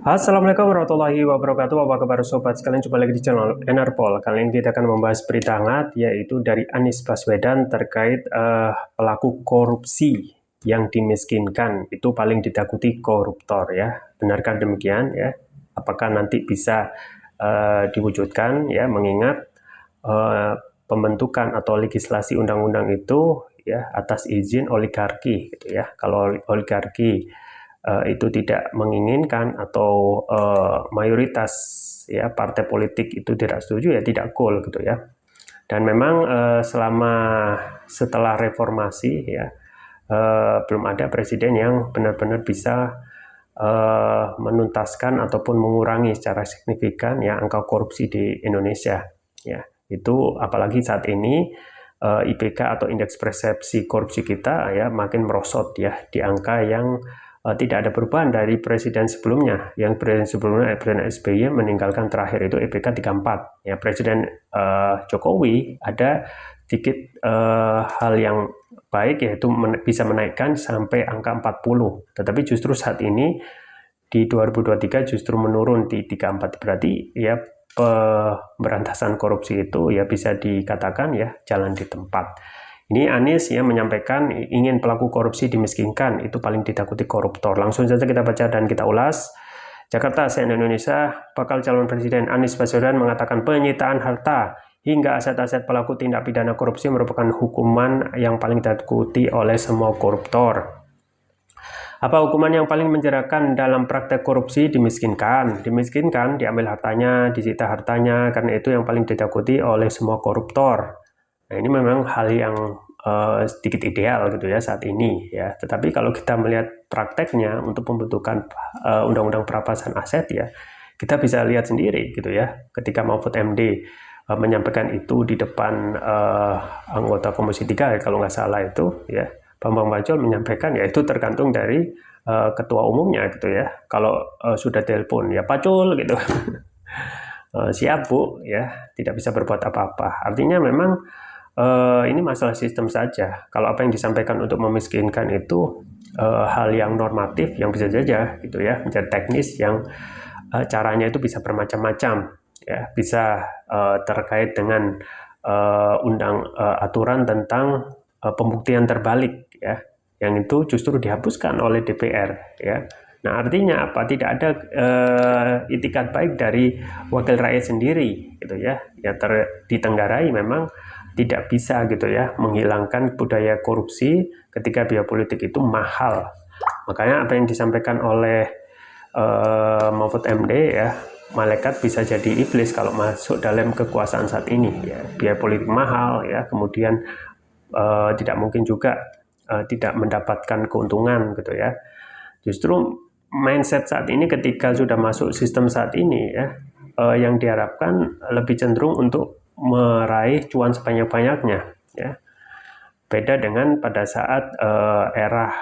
Assalamualaikum warahmatullahi wabarakatuh. Apa kabar sobat sekalian? Jumpa lagi di channel Enerpol. Kali ini kita akan membahas berita hangat, yaitu dari Anies Baswedan terkait pelaku korupsi yang dimiskinkan. Itu paling ditakuti koruptor ya. Benarkah demikian ya? Apakah nanti bisa diwujudkan ya? Mengingat pembentukan atau legislasi undang-undang itu ya atas izin oligarki gitu ya. Kalau oligarki itu tidak menginginkan atau mayoritas ya partai politik itu tidak setuju ya tidak goal gitu ya. Dan memang setelah reformasi ya belum ada presiden yang benar-benar bisa menuntaskan ataupun mengurangi secara signifikan ya angka korupsi di Indonesia ya. Itu apalagi saat ini IPK atau indeks persepsi korupsi kita ya makin merosot ya di angka yang tidak ada perubahan dari presiden sebelumnya. Yang presiden sebelumnya, Presiden SBY meninggalkan terakhir itu IPK 34. Ya, Presiden Jokowi ada sedikit hal yang baik, yaitu bisa menaikkan sampai angka 40. Tetapi justru saat ini di 2023 justru menurun di 34. Berarti ya pemberantasan korupsi itu ya bisa dikatakan ya jalan di tempat. Ini Anies ya menyampaikan ingin pelaku korupsi dimiskinkan, itu paling ditakuti koruptor. Langsung saja kita baca dan kita ulas. Jakarta, CNN Indonesia, bakal calon presiden Anies Baswedan mengatakan penyitaan harta hingga aset-aset pelaku tindak pidana korupsi merupakan hukuman yang paling ditakuti oleh semua koruptor. Apa hukuman yang paling menjerakan dalam praktek korupsi? Dimiskinkan. Dimiskinkan, diambil hartanya, disita hartanya, karena itu yang paling ditakuti oleh semua koruptor. Nah, ini memang hal yang sedikit ideal gitu ya saat ini ya. Tetapi kalau kita melihat prakteknya untuk pembentukan undang-undang perampasan aset ya, kita bisa lihat sendiri gitu ya. Ketika Mahfud MD menyampaikan itu di depan anggota Komisi 3 kalau nggak salah itu ya, Bambang Pacul menyampaikan ya itu tergantung dari ketua umumnya gitu ya. Kalau sudah telepon ya Pacul gitu. Siap Bu ya, tidak bisa berbuat apa-apa. Artinya memang ini masalah sistem saja. Kalau apa yang disampaikan untuk memiskinkan itu hal yang normatif yang bisa saja gitu ya, menjadi teknis yang caranya itu bisa bermacam-macam ya, bisa terkait dengan aturan tentang pembuktian terbalik ya, yang itu justru dihapuskan oleh DPR ya. Nah, artinya apa? Tidak ada itikat baik dari wakil rakyat sendiri gitu ya. Ya ditenggarai memang tidak bisa gitu ya menghilangkan budaya korupsi ketika biaya politik itu mahal. Makanya apa yang disampaikan oleh Mahfud MD ya, malaikat bisa jadi iblis kalau masuk dalam kekuasaan saat ini ya. Biaya politik mahal ya, kemudian tidak mungkin juga tidak mendapatkan keuntungan gitu ya. Justru mindset saat ini ketika sudah masuk sistem saat ini ya, yang diharapkan lebih cenderung untuk meraih cuan sebanyak-banyaknya ya. Beda dengan pada saat era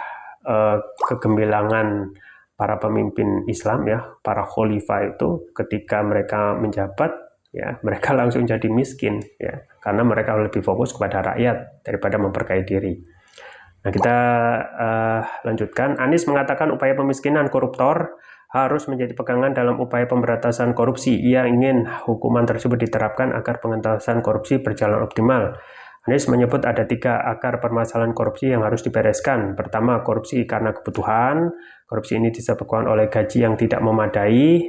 kegemilangan para pemimpin Islam ya, para khalifah itu ketika mereka menjabat ya, mereka langsung jadi miskin ya, karena mereka lebih fokus kepada rakyat daripada memperkaya diri. Nah, kita lanjutkan. Anies mengatakan upaya pemiskinan koruptor harus menjadi pegangan dalam upaya pemberantasan korupsi. Ia ingin hukuman tersebut diterapkan agar pengentasan korupsi berjalan optimal. Anies menyebut ada 3 akar permasalahan korupsi yang harus dibereskan. Pertama, korupsi karena kebutuhan. Korupsi ini disebabkan oleh gaji yang tidak memadai,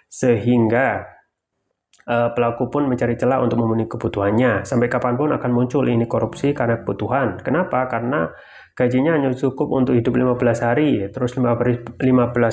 sehingga pelaku pun mencari celah untuk memenuhi kebutuhannya. Sampai kapanpun akan muncul ini korupsi karena kebutuhan. Kenapa? Karena gajinya hanya cukup untuk hidup 15 hari. Terus 15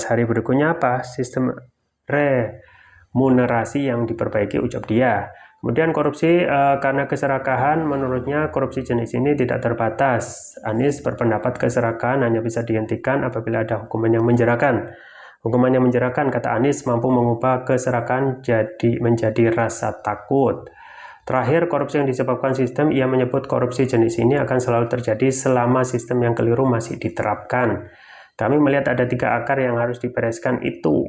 hari berikutnya apa? Sistem remunerasi yang diperbaiki, ucap dia. Kemudian korupsi karena keserakahan, menurutnya korupsi jenis ini tidak terbatas. Anies berpendapat keserakahan hanya bisa dihentikan apabila ada hukuman yang menjerakan. Hukuman yang menjerakan, kata Anies, mampu mengubah keserakahan menjadi rasa takut. Terakhir, korupsi yang disebabkan sistem, ia menyebut korupsi jenis ini akan selalu terjadi selama sistem yang keliru masih diterapkan. Kami melihat ada 3 akar yang harus dibereskan itu.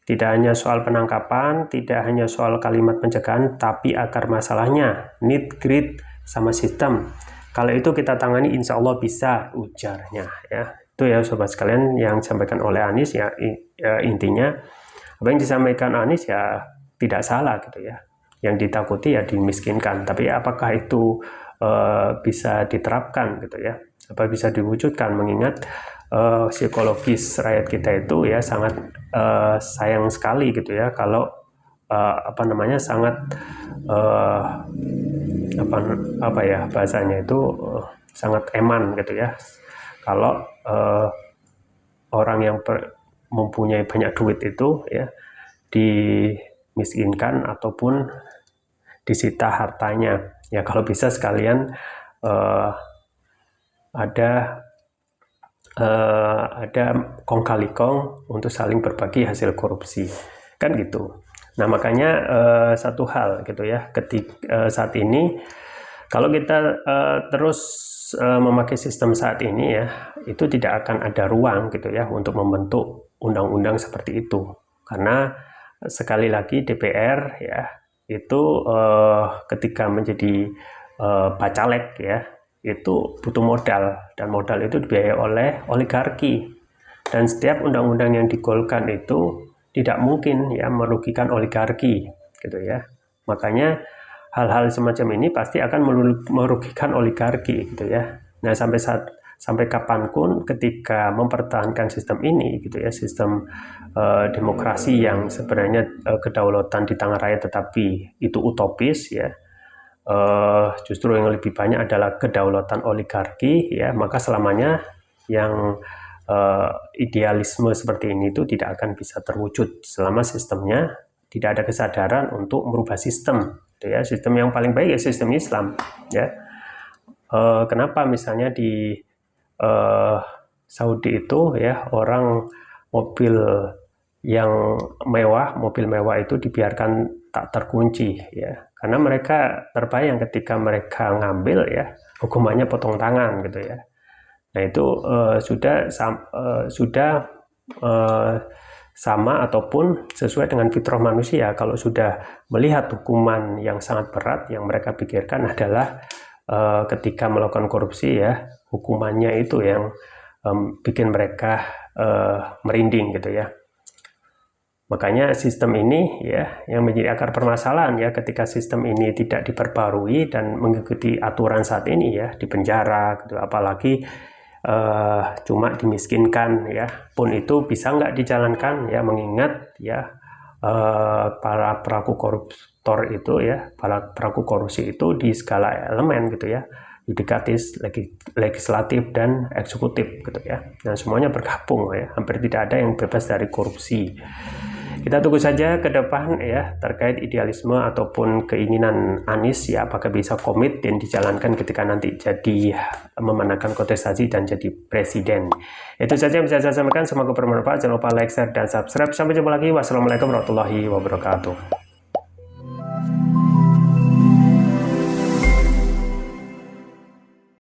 Tidak hanya soal penangkapan, tidak hanya soal kalimat pencegahan, tapi akar masalahnya, need, greed, sama sistem. Kalau itu kita tangani, insya Allah bisa, ujarnya ya. Itu ya sobat sekalian yang disampaikan oleh Anies ya, intinya Apa yang disampaikan Anies ya tidak salah gitu ya. Yang ditakuti ya dimiskinkan. Tapi apakah itu bisa diterapkan gitu ya? Apa bisa diwujudkan? Mengingat psikologis rakyat kita itu ya sangat sayang sekali gitu ya kalau sangat apa ya bahasanya itu sangat eman gitu ya kalau orang yang mempunyai banyak duit itu ya dimiskinkan ataupun disita hartanya ya. Kalau bisa sekalian ada kong kali kong untuk saling berbagi hasil korupsi kan gitu. Nah makanya satu hal gitu ya, saat ini kalau kita terus memakai sistem saat ini ya, itu tidak akan ada ruang gitu ya untuk membentuk undang-undang seperti itu. Karena sekali lagi DPR ya itu ketika menjadi bacalek ya itu butuh modal, dan modal itu dibiayai oleh oligarki, dan setiap undang-undang yang digolkan itu tidak mungkin ya merugikan oligarki gitu ya. Makanya hal-hal semacam ini pasti akan merugikan oligarki gitu ya. Nah sampai kapanpun ketika mempertahankan sistem ini gitu ya, sistem demokrasi yang sebenarnya kedaulatan di tangan rakyat tetapi itu utopis ya, justru yang lebih banyak adalah kedaulatan oligarki ya, maka selamanya yang idealisme seperti ini itu tidak akan bisa terwujud selama sistemnya tidak ada kesadaran untuk merubah sistem gitu ya. Sistem yang paling baik ya sistem Islam ya. Kenapa misalnya di Saudi itu ya orang mobil mewah itu dibiarkan tak terkunci ya, karena mereka terbayang ketika mereka ngambil ya hukumannya potong tangan gitu ya. Nah itu sudah sama ataupun sesuai dengan fitrah manusia. Kalau sudah melihat hukuman yang sangat berat, yang mereka pikirkan adalah ketika melakukan korupsi ya, hukumannya itu yang bikin mereka merinding gitu ya. Makanya sistem ini ya yang menjadi akar permasalahan ya, ketika sistem ini tidak diperbarui dan mengikuti aturan saat ini ya, di penjara gitu, apalagi cuma dimiskinkan ya, pun itu bisa nggak dijalankan ya, mengingat ya para pelaku koruptor itu ya, para pelaku korupsi itu di skala elemen gitu ya, yudikatif, legislatif, dan eksekutif gitu ya. Nah semuanya bergabung ya, hampir tidak ada yang bebas dari korupsi. Kita tunggu saja ke depan ya terkait idealisme ataupun keinginan Anies ya, apakah bisa komit dan dijalankan ketika nanti jadi memenangkan kontestasi dan jadi presiden. Itu saja yang bisa saya sampaikan, semoga bermanfaat. Jangan lupa like, share, dan subscribe. Sampai jumpa lagi. Wassalamualaikum warahmatullahi wabarakatuh.